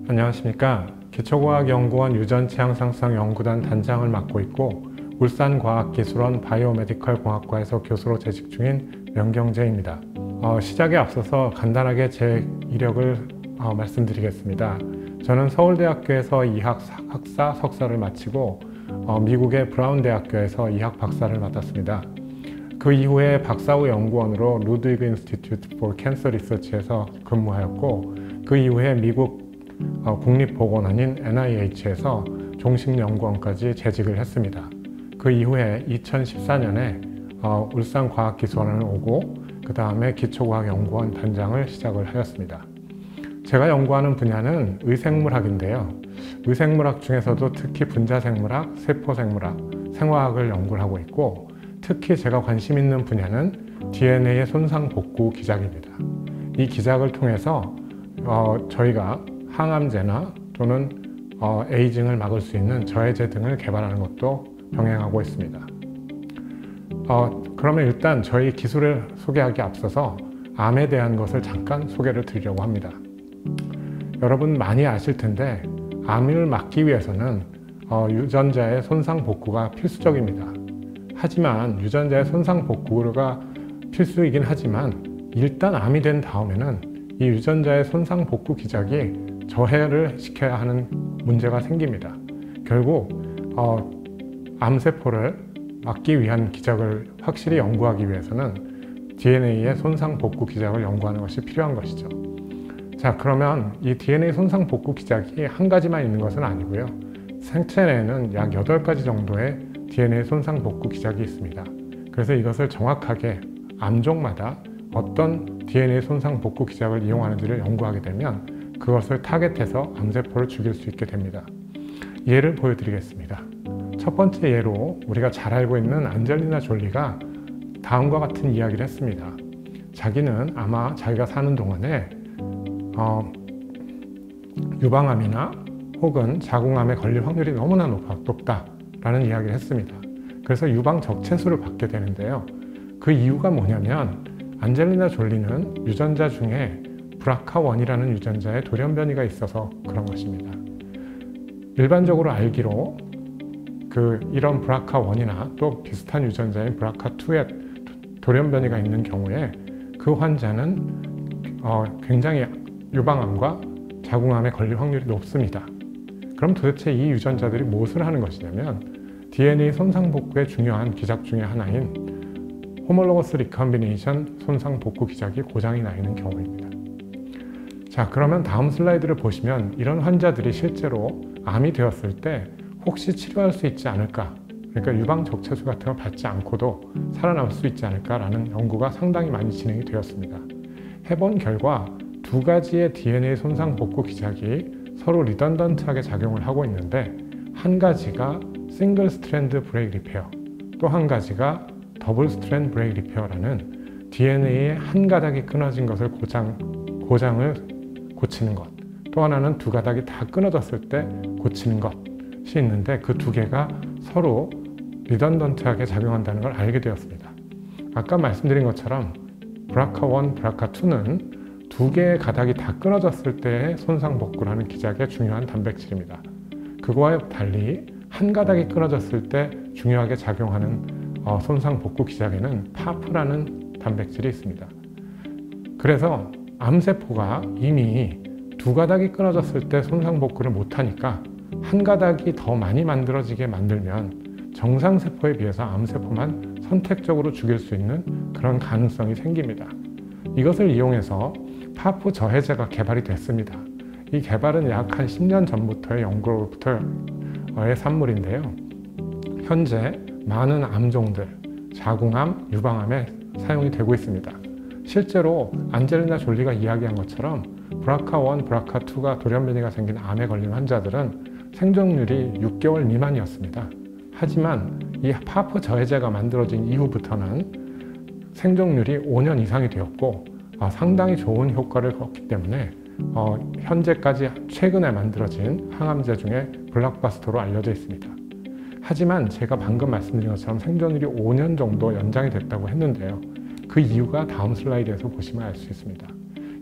안녕하십니까. 기초과학연구원 유전체향상성연구단 단장을 맡고 있고 울산과학기술원 바이오메디컬공학과에서 교수로 재직 중인 명경재입니다. 시작에 앞서서 간단하게 제 이력을 말씀드리겠습니다. 저는 서울대학교에서 이학 학사 석사를 마치고 미국의 브라운 대학교에서 이학 박사를 맡았습니다. 그 이후에 박사후 연구원으로 루드위그 인스티튜트 포 캔서 리서치에서 근무하였고, 그 이후에 미국 국립보건원인 NIH에서 종식연구원까지 재직을 했습니다. 그 이후에 2014년에 울산과학기술원을 오고 그 다음에 기초과학연구원 단장을 시작을 하였습니다. 제가 연구하는 분야는 의생물학인데요. 의생물학 중에서도 특히 분자생물학, 세포생물학, 생화학을 연구를 하고 있고, 특히 제가 관심 있는 분야는 DNA의 손상복구 기작입니다. 이 기작을 통해서 저희가 항암제나 또는 에이징을 막을 수 있는 저해제 등을 개발하는 것도 병행하고 있습니다. 그러면 일단 저희 기술을 소개하기 앞서서 암에 대한 것을 잠깐 소개를 드리려고 합니다. 여러분 많이 아실 텐데 암을 막기 위해서는 유전자의 손상복구가 필수적입니다. 하지만 유전자의 손상복구가 필수이긴 하지만 일단 암이 된 다음에는 이 유전자의 손상복구 기작이 저해를 시켜야 하는 문제가 생깁니다. 결국 암세포를 막기 위한 기작을 확실히 연구하기 위해서는 DNA의 손상복구 기작을 연구하는 것이 필요한 것이죠. 자, 그러면 이 DNA 손상복구 기작이 한 가지만 있는 것은 아니고요. 생체 내에는 약 8가지 정도의 DNA 손상복구 기작이 있습니다. 그래서 이것을 정확하게 암종마다 어떤 DNA 손상복구 기작을 이용하는지를 연구하게 되면 그것을 타겟해서 암세포를 죽일 수 있게 됩니다. 예를 보여드리겠습니다. 첫 번째 예로 우리가 잘 알고 있는 안젤리나 졸리가 다음과 같은 이야기를 했습니다. 자기는 아마 자기가 사는 동안에 유방암이나 혹은 자궁암에 걸릴 확률이 너무나 높다라는 이야기를 했습니다. 그래서 유방 적체수를 받게 되는데요. 그 이유가 뭐냐면 안젤리나 졸리는 유전자 중에 BRCA1이라는 유전자에 돌연변이가 있어서 그런 것입니다. 일반적으로 알기로 이런 BRCA1이나 또 비슷한 유전자인 BRCA2에 돌연변이가 있는 경우에 그 환자는 굉장히 유방암과 자궁암에 걸릴 확률이 높습니다. 그럼 도대체 이 유전자들이 무엇을 하는 것이냐면 DNA 손상복구의 중요한 기작 중에 하나인 호몰로거스 리컴비네이션 손상복구 기작이 고장이 나 있는 경우입니다. 자, 그러면 다음 슬라이드를 보시면 이런 환자들이 실제로 암이 되었을 때 혹시 치료할 수 있지 않을까, 그러니까 유방 적체수 같은 걸 받지 않고도 살아남을 수 있지 않을까라는 연구가 상당히 많이 진행이 되었습니다. 해본 결과 2가지의 DNA 손상복구 기작이 서로 리던던트하게 작용을 하고 있는데, 한 가지가 싱글 스트랜드 브레이크 리페어, 또 한 가지가 더블 스트랜드 브레이크 리페어라는 DNA의 한 가닥이 끊어진 것을 고장을 고치는 것, 또 하나는 2가닥이 다 끊어졌을 때 고치는 것이 있는데, 그 2개가 서로 리던던트하게 작용한다는 걸 알게 되었습니다. 아까 말씀드린 것처럼 BRCA1, BRCA2는 2개의 가닥이 다 끊어졌을 때의 손상복구를 하는 기작의 중요한 단백질입니다. 그거와 달리 한 가닥이 끊어졌을 때 중요하게 작용하는 손상복구 기작에는 파프라는 단백질이 있습니다. 그래서 암세포가 이미 2가닥이 끊어졌을 때 손상복구를 못하니까 한 가닥이 더 많이 만들어지게 만들면 정상세포에 비해서 암세포만 선택적으로 죽일 수 있는 그런 가능성이 생깁니다. 이것을 이용해서 파프 저해제가 개발이 됐습니다. 이 개발은 약 한 10년 전부터의 연구로부터의 산물인데요. 현재 많은 암종들, 자궁암, 유방암에 사용이 되고 있습니다. 실제로 안젤리나 졸리가 이야기한 것처럼 BRCA1, BRCA2가 돌연변이가 생긴 암에 걸린 환자들은 생존율이 6개월 미만이었습니다. 하지만 이 파프 저해제가 만들어진 이후부터는 생존율이 5년 이상이 되었고 상당히 좋은 효과를 얻기 때문에 현재까지 최근에 만들어진 항암제 중에 블록버스터로 알려져 있습니다. 하지만 제가 방금 말씀드린 것처럼 생존율이 5년 정도 연장이 됐다고 했는데요. 그 이유가 다음 슬라이드에서 보시면 알 수 있습니다.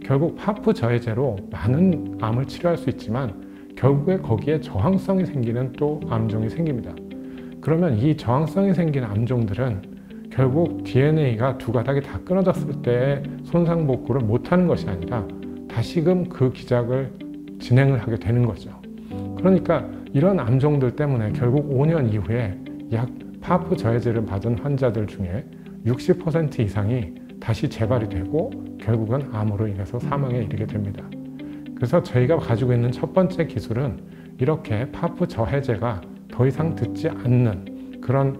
결국 파프 저해제로 많은 암을 치료할 수 있지만 결국에 거기에 저항성이 생기는 또 암종이 생깁니다. 그러면 이 저항성이 생기는 암종들은 결국 DNA가 두 가닥이 다 끊어졌을 때 손상복구를 못하는 것이 아니라 다시금 그 기작을 진행을 하게 되는 거죠. 그러니까 이런 암종들 때문에 결국 5년 이후에 약 파프 저해제를 받은 환자들 중에 60% 이상이 다시 재발이 되고 결국은 암으로 인해서 사망에 이르게 됩니다. 그래서 저희가 가지고 있는 첫 번째 기술은 이렇게 파프 저해제가 더 이상 듣지 않는 그런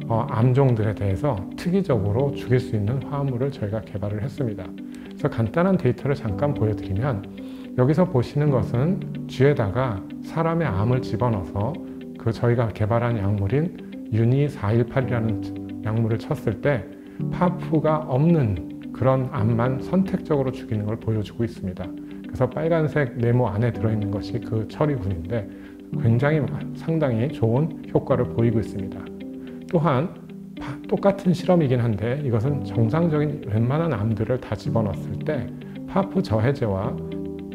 암종들에 대해서 특이적으로 죽일 수 있는 화합물을 저희가 개발을 했습니다. 그래서 간단한 데이터를 잠깐 보여드리면 여기서 보시는 것은 쥐에다가 사람의 암을 집어넣어서 그 저희가 개발한 약물인 유니 418이라는 약물을 쳤을 때 파프가 없는 그런 암만 선택적으로 죽이는 걸 보여주고 있습니다. 그래서 빨간색 네모 안에 들어있는 것이 그 처리군인데 굉장히 상당히 좋은 효과를 보이고 있습니다. 또한 똑같은 실험이긴 한데 이것은 정상적인 웬만한 암들을 다 집어넣었을 때 파프 저해제와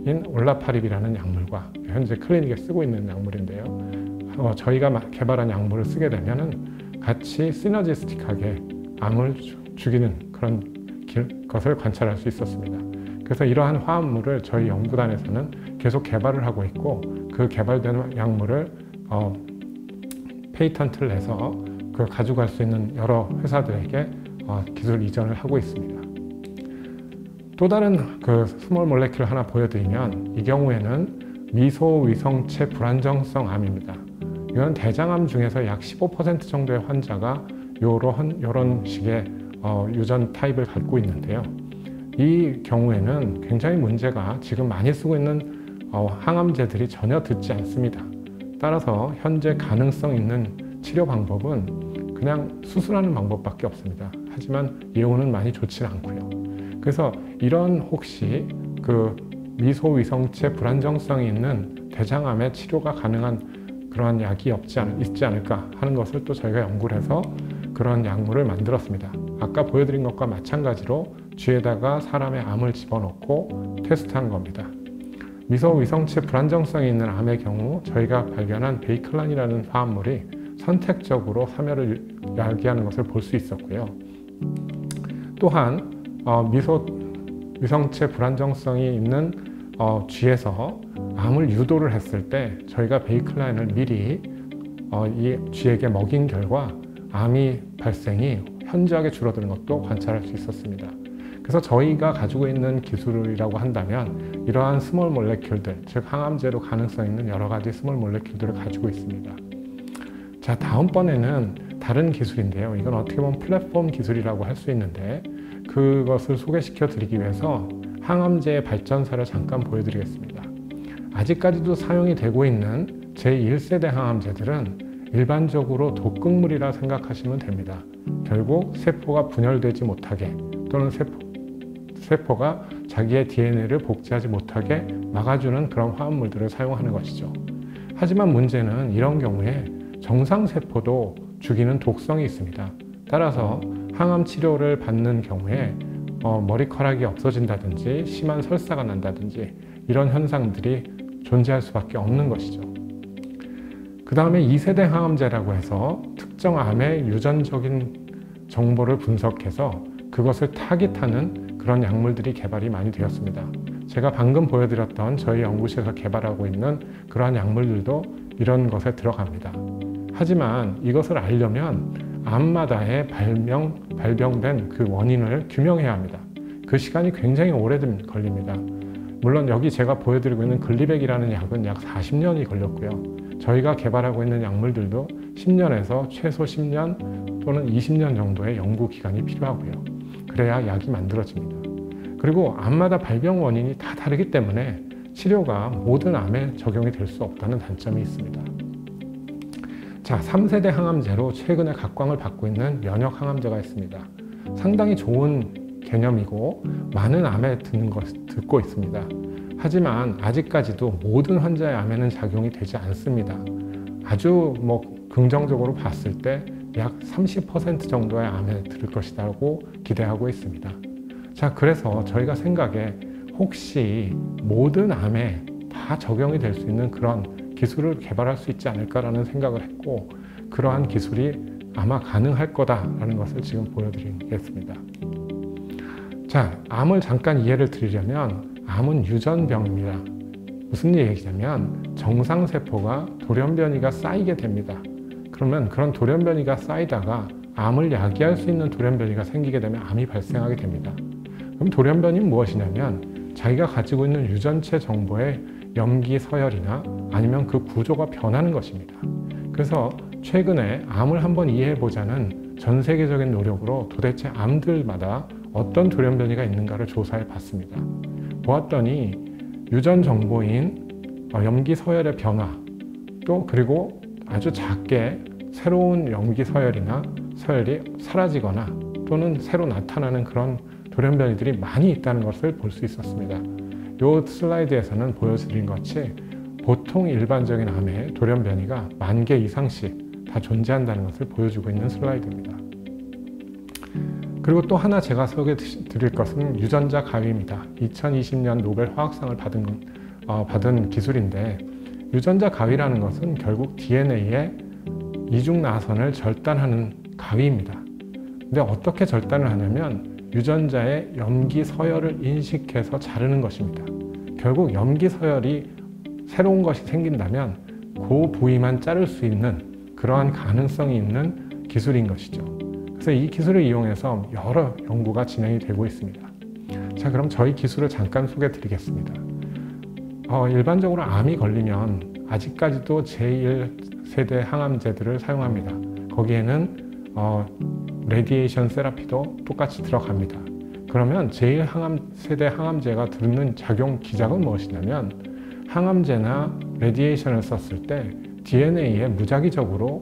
인 올라파립이라는 약물과 현재 클리닉에 쓰고 있는 약물인데요. 저희가 개발한 약물을 쓰게 되면 같이 시너지스틱하게 암을 죽이는 그런 것을 관찰할 수 있었습니다. 그래서 이러한 화합물을 저희 연구단에서는 계속 개발을 하고 있고 그 개발된 약물을 페이턴트를 내서 그걸 가져갈 수 있는 여러 회사들에게 기술 이전을 하고 있습니다. 또 다른 그 스몰 몰레큘 하나 보여드리면 이 경우에는 미소위성체 불안정성 암입니다. 이건 대장암 중에서 약 15% 정도의 환자가 이런 식의 유전 타입을 갖고 있는데요. 이 경우에는 굉장히 문제가 지금 많이 쓰고 있는 항암제들이 전혀 듣지 않습니다. 따라서 현재 가능성 있는 치료 방법은 그냥 수술하는 방법밖에 없습니다. 하지만 예후는 많이 좋지는 않고요. 그래서 이런 혹시 그 미소위성체 불안정성이 있는 대장암의 치료가 가능한 그러한 약이 있지 않을까 하는 것을 또 저희가 연구를 해서 그런 약물을 만들었습니다. 아까 보여드린 것과 마찬가지로 쥐에다가 사람의 암을 집어넣고 테스트한 겁니다. 미소위성체 불안정성이 있는 암의 경우 저희가 발견한 베이클란이라는 화합물이 선택적으로 사멸을 야기하는 것을 볼 수 있었고요. 또한 미소위성체 불안정성이 있는 쥐에서 암을 유도를 했을 때 저희가 베이클란을 미리 이 쥐에게 먹인 결과 암이 발생이 현저하게 줄어드는 것도 관찰할 수 있었습니다. 그래서 저희가 가지고 있는 기술이라고 한다면 이러한 스몰 몰레큘들, 즉 항암제로 가능성 있는 여러 가지 스몰 몰레큘들을 가지고 있습니다. 자, 다음번에는 다른 기술인데요. 이건 어떻게 보면 플랫폼 기술이라고 할 수 있는데 그것을 소개시켜 드리기 위해서 항암제의 발전사를 잠깐 보여드리겠습니다. 아직까지도 사용이 되고 있는 제1세대 항암제들은 일반적으로 독극물이라 생각하시면 됩니다. 결국 세포가 분열되지 못하게 또는 세포가 자기의 DNA를 복제하지 못하게 막아주는 그런 화합물들을 사용하는 것이죠. 하지만 문제는 이런 경우에 정상세포도 죽이는 독성이 있습니다. 따라서 항암 치료를 받는 경우에 머리카락이 없어진다든지 심한 설사가 난다든지 이런 현상들이 존재할 수밖에 없는 것이죠. 그 다음에 2세대 항암제라고 해서 특정 암의 유전적인 정보를 분석해서 그것을 타깃하는 그런 약물들이 개발이 많이 되었습니다. 제가 방금 보여드렸던 저희 연구실에서 개발하고 있는 그러한 약물들도 이런 것에 들어갑니다. 하지만 이것을 알려면 암마다의 발병된 그 원인을 규명해야 합니다. 그 시간이 굉장히 오래 걸립니다. 물론 여기 제가 보여드리고 있는 글리백이라는 약은 약 40년이 걸렸고요. 저희가 개발하고 있는 약물들도 10년에서 최소 10년 또는 20년 정도의 연구 기간이 필요하고요. 그래야 약이 만들어집니다. 그리고 암마다 발병 원인이 다 다르기 때문에 치료가 모든 암에 적용이 될 수 없다는 단점이 있습니다. 자, 3세대 항암제로 최근에 각광을 받고 있는 면역 항암제가 있습니다. 상당히 좋은 개념이고 많은 암에 듣고 있습니다. 하지만 아직까지도 모든 환자의 암에는 작용이 되지 않습니다. 아주 긍정적으로 봤을 때 약 30% 정도의 암에 들을 것이라고 기대하고 있습니다. 자, 그래서 저희가 생각에 혹시 모든 암에 다 적용이 될 수 있는 그런 기술을 개발할 수 있지 않을까라는 생각을 했고, 그러한 기술이 아마 가능할 거다라는 것을 지금 보여드리겠습니다. 자, 암을 잠깐 이해를 드리려면 암은 유전병입니다. 무슨 얘기냐면 정상세포가 돌연변이가 쌓이게 됩니다. 그러면 그런 돌연변이가 쌓이다가 암을 야기할 수 있는 돌연변이가 생기게 되면 암이 발생하게 됩니다. 그럼 돌연변이는 무엇이냐면 자기가 가지고 있는 유전체 정보의 염기 서열이나 아니면 그 구조가 변하는 것입니다. 그래서 최근에 암을 한번 이해해보자는 전 세계적인 노력으로 도대체 암들마다 어떤 돌연변이가 있는가를 조사해 봤습니다. 보았더니 유전 정보인 염기 서열의 변화, 또 그리고 아주 작게 새로운 염기 서열이나 서열이 사라지거나 또는 새로 나타나는 그런 돌연변이들이 많이 있다는 것을 볼 수 있었습니다. 이 슬라이드에서는 보여드린 것이 보통 일반적인 암의 돌연변이가 10,000개 이상씩 다 존재한다는 것을 보여주고 있는 슬라이드입니다. 그리고 또 하나 제가 소개해 드릴 것은 유전자 가위입니다. 2020년 노벨 화학상을 받은 기술인데, 유전자 가위라는 것은 결국 DNA의 이중 나선을 절단하는 가위입니다. 근데 어떻게 절단을 하냐면 유전자의 염기 서열을 인식해서 자르는 것입니다. 결국 염기 서열이 새로운 것이 생긴다면 그 부위만 자를 수 있는 그러한 가능성이 있는 기술인 것이죠. 그래서 이 기술을 이용해서 여러 연구가 진행이 되고 있습니다. 자, 그럼 저희 기술을 잠깐 소개해 드리겠습니다. 일반적으로 암이 걸리면 아직까지도 제1세대 항암제들을 사용합니다. 거기에는 레디에이션 세라피도 똑같이 들어갑니다. 그러면 제1세대 항암제가 듣는 작용 기작은 무엇이냐면, 항암제나 레디에이션을 썼을 때 DNA에 무작위적으로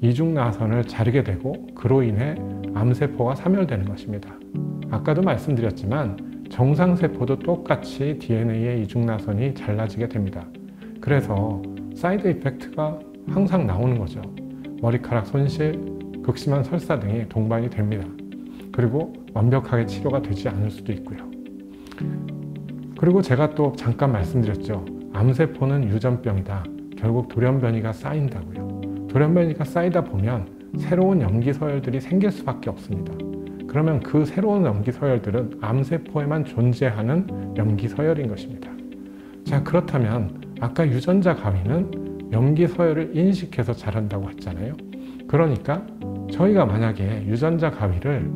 이중나선을 자르게 되고 그로 인해 암세포가 사멸되는 것입니다. 아까도 말씀드렸지만 정상세포도 똑같이 DNA의 이중나선이 잘라지게 됩니다. 그래서 사이드 이펙트가 항상 나오는 거죠. 머리카락 손실, 극심한 설사 등이 동반이 됩니다. 그리고 완벽하게 치료가 되지 않을 수도 있고요. 그리고 제가 또 잠깐 말씀드렸죠. 암세포는 유전병이다. 결국 돌연변이가 쌓인다고요. 돌연변이가 쌓이다 보면 새로운 염기 서열들이 생길 수밖에 없습니다. 그러면 그 새로운 염기 서열들은 암세포에만 존재하는 염기 서열인 것입니다. 자, 그렇다면 아까 유전자 가위는 염기 서열을 인식해서 자른다고 했잖아요. 그러니까 저희가 만약에 유전자 가위를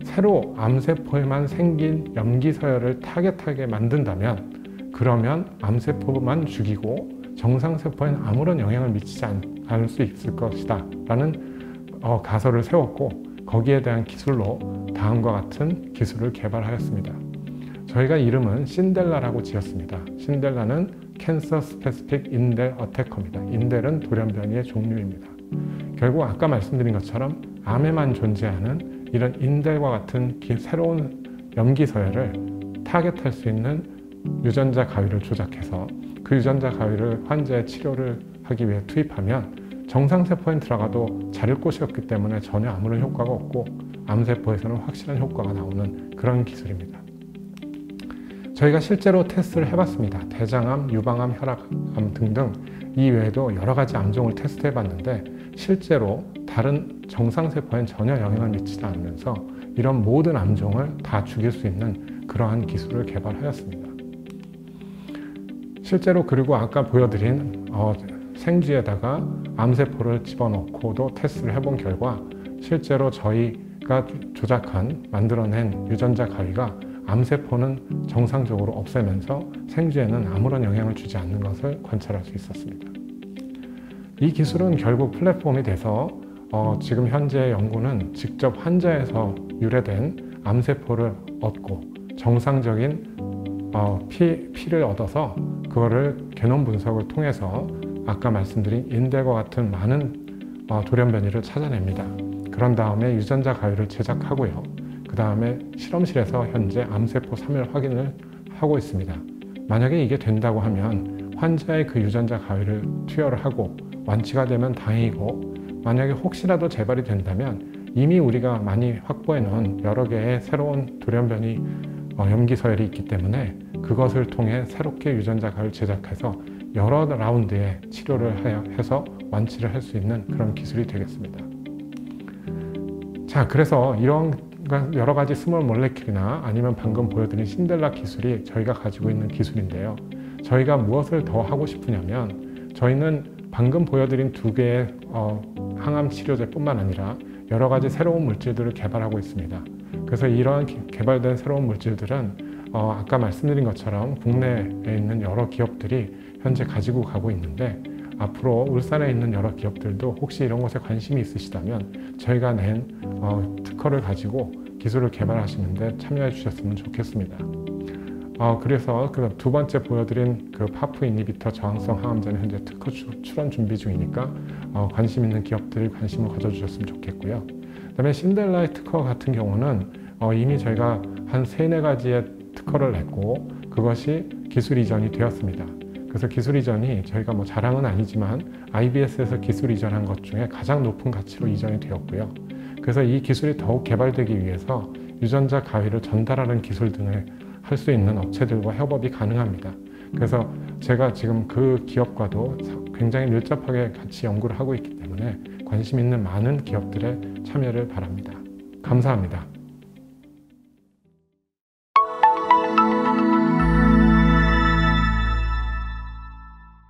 새로 암세포에만 생긴 염기 서열을 타겟하게 만든다면, 그러면 암세포만 죽이고 정상세포에는 아무런 영향을 미치지 않을 수 있을 것이다 라는 가설을 세웠고, 거기에 대한 기술로 다음과 같은 기술을 개발하였습니다. 저희가 이름은 신델라라고 지었습니다. 신델라는 캔서 스페시픽 인델 어태커입니다. 인델은 돌연변이의 종류입니다. 결국 아까 말씀드린 것처럼 암에만 존재하는 이런 인델과 같은 새로운 염기 서열을 타겟할 수 있는 유전자 가위를 조작해서 그 유전자 가위를 환자의 치료를 하기 위해 투입하면 정상세포에 들어가도 자를 곳이 없기 때문에 전혀 아무런 효과가 없고 암세포에서는 확실한 효과가 나오는 그런 기술입니다. 저희가 실제로 테스트를 해봤습니다. 대장암, 유방암, 혈압암 등등 이 외에도 여러 가지 암종을 테스트해 봤는데 실제로 다른 정상세포엔 전혀 영향을 미치지 않으면서 이런 모든 암종을 다 죽일 수 있는 그러한 기술을 개발하였습니다. 실제로 그리고 아까 보여드린 생쥐에다가 암세포를 집어넣고도 테스트를 해본 결과 실제로 저희가 만들어낸 유전자 가위가 암세포는 정상적으로 없애면서 생쥐에는 아무런 영향을 주지 않는 것을 관찰할 수 있었습니다. 이 기술은 결국 플랫폼이 돼서 지금 현재 연구는 직접 환자에서 유래된 암세포를 얻고 정상적인 피를 얻어서 그거를 게놈 분석을 통해서 아까 말씀드린 인델과 같은 많은 돌연변이를 찾아냅니다. 그런 다음에 유전자 가위를 제작하고요. 그 다음에 실험실에서 현재 암세포 사멸 확인을 하고 있습니다. 만약에 이게 된다고 하면 환자의 그 유전자 가위를 투여를 하고 완치가 되면 다행이고, 만약에 혹시라도 재발이 된다면 이미 우리가 많이 확보해 놓은 여러 개의 새로운 돌연변이 염기 서열이 있기 때문에 그것을 통해 새롭게 유전자 가위를 제작해서 여러 라운드의 치료를 해서 완치를 할 수 있는 그런 기술이 되겠습니다. 자, 그래서 이런 여러 가지 스몰 몰레큘이나 아니면 방금 보여드린 신델라 기술이 저희가 가지고 있는 기술인데요. 저희가 무엇을 더 하고 싶으냐면 저희는 방금 보여드린 두 개의 항암 치료제뿐만 아니라 여러 가지 새로운 물질들을 개발하고 있습니다. 그래서 이러한 개발된 새로운 물질들은 아까 말씀드린 것처럼 국내에 있는 여러 기업들이 현재 가지고 가고 있는데 앞으로 울산에 있는 여러 기업들도 혹시 이런 것에 관심이 있으시다면 저희가 낸 특허를 가지고 기술을 개발하시는데 참여해 주셨으면 좋겠습니다. 그래서 그 두 번째 보여드린 그 파프 이니비터 저항성 항암제는 현재 특허 출원 준비 중이니까 관심 있는 기업들이 관심을 가져주셨으면 좋겠고요. 그다음에 신델라의 특허 같은 경우는 이미 저희가 한 3-4가지의 특허를 냈고 그것이 기술 이전이 되었습니다. 그래서 기술 이전이 저희가 뭐 자랑은 아니지만 IBS에서 기술 이전한 것 중에 가장 높은 가치로 이전이 되었고요. 그래서 이 기술이 더욱 개발되기 위해서 유전자 가위를 전달하는 기술 등을 할 수 있는 업체들과 협업이 가능합니다. 그래서 제가 지금 그 기업과도 굉장히 밀접하게 같이 연구를 하고 있기 때문에 관심 있는 많은 기업들의 참여를 바랍니다. 감사합니다.